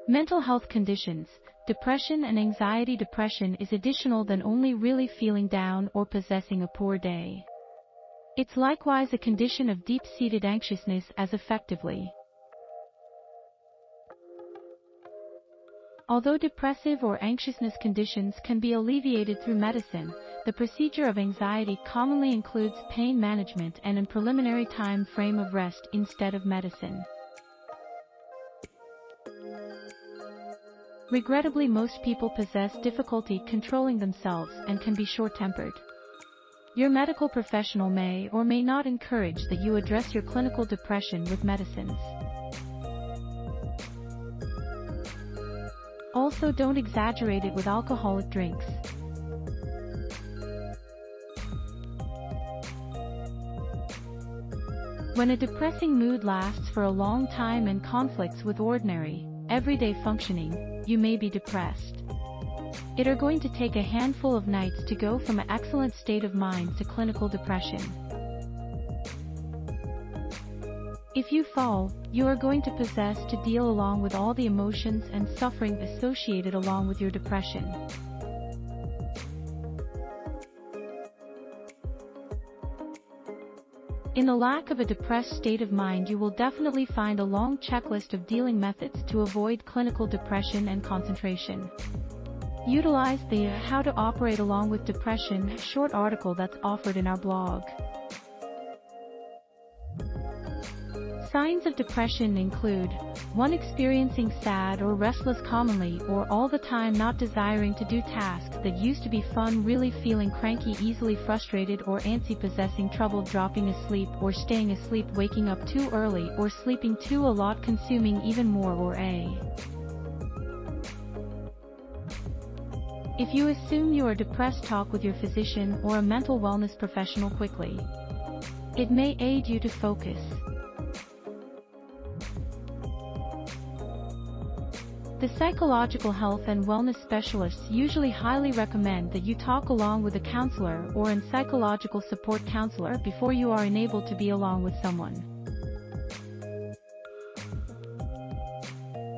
Mental health conditions. Depression and anxiety. Depression is additional than only really feeling down or possessing a poor day. It's likewise a condition of deep-seated anxiousness as effectively. Although depressive or anxiousness conditions can be alleviated through medicine, the procedure of anxiety commonly includes pain management and a preliminary time frame of rest instead of medicine. Regrettably, most people possess difficulty controlling themselves and can be short-tempered. Your medical professional may or may not encourage that you address your clinical depression with medicines. Also, don't exaggerate it with alcoholic drinks. When a depressing mood lasts for a long time and conflicts with ordinary, everyday functioning, you may be depressed. It are going to take a handful of nights to go from an excellent state of mind to clinical depression. If you fall, you are going to possess to deal along with all the emotions and suffering associated along with your depression. In the lack of a depressed state of mind, you will definitely find a long checklist of dealing methods to avoid clinical depression and concentration. Utilize the How to Operate Along with Depression short article that's offered in our blog. Signs of depression include 1. Experiencing sad or restless commonly or all the time, not desiring to do tasks that used to be fun, really feeling cranky, easily frustrated or antsy, possessing trouble dropping asleep or staying asleep, waking up too early or sleeping too a lot, consuming even more. Or A. If you assume you are depressed, talk with your physician or a mental wellness professional quickly. It may aid you to focus. The psychological health and wellness specialists usually highly recommend that you talk along with a counselor or a psychological support counselor before you are enabled to be along with someone.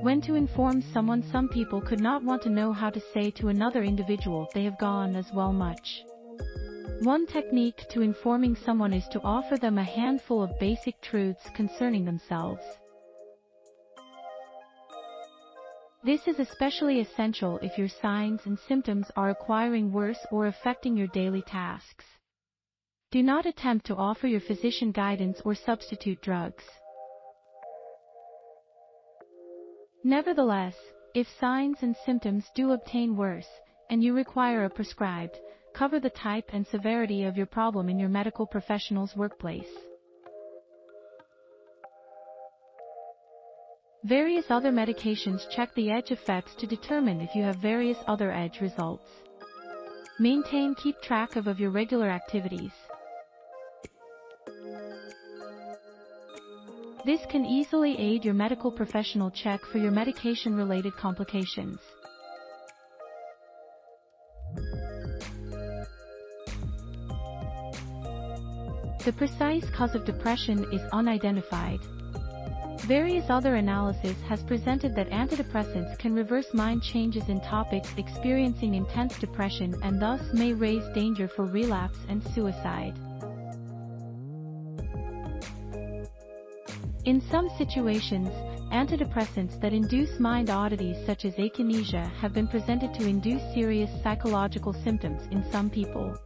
When to inform someone. Some people could not want to know how to say to another individual they have gone as well much. One technique to informing someone is to offer them a handful of basic truths concerning themselves. This is especially essential if your signs and symptoms are acquiring worse or affecting your daily tasks. Do not attempt to offer your physician guidance or substitute drugs. Nevertheless, if signs and symptoms do obtain worse, and you require a prescribed, cover the type and severity of your problem in your medical professional's workplace. Various other medications. Check the edge effects to determine if you have various other edge results. Keep track of your regular activities. This can easily aid your medical professional check for your medication-related complications. The precise cause of depression is unidentified. Various other analysis has presented that antidepressants can reverse mind changes in topics experiencing intense depression and thus may raise danger for relapse and suicide. In some situations, antidepressants that induce mind oddities such as akinesia have been presented to induce serious psychological symptoms in some people.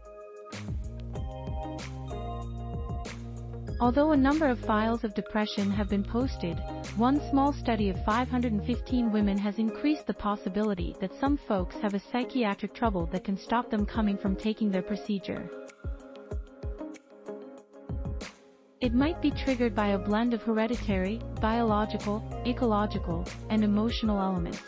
Although a number of files of depression have been posted, one small study of 515 women has increased the possibility that some folks have a psychiatric trouble that can stop them coming from taking their procedure. It might be triggered by a blend of hereditary, biological, ecological, and emotional elements.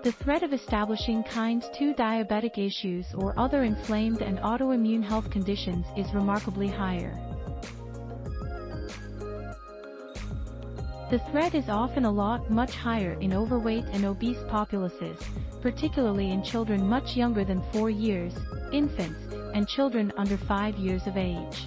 The threat of establishing kind 2 diabetic issues or other inflamed and autoimmune health conditions is remarkably higher. The threat is often much higher in overweight and obese populaces, particularly in children much younger than 4 years, infants, and children under 5 years of age.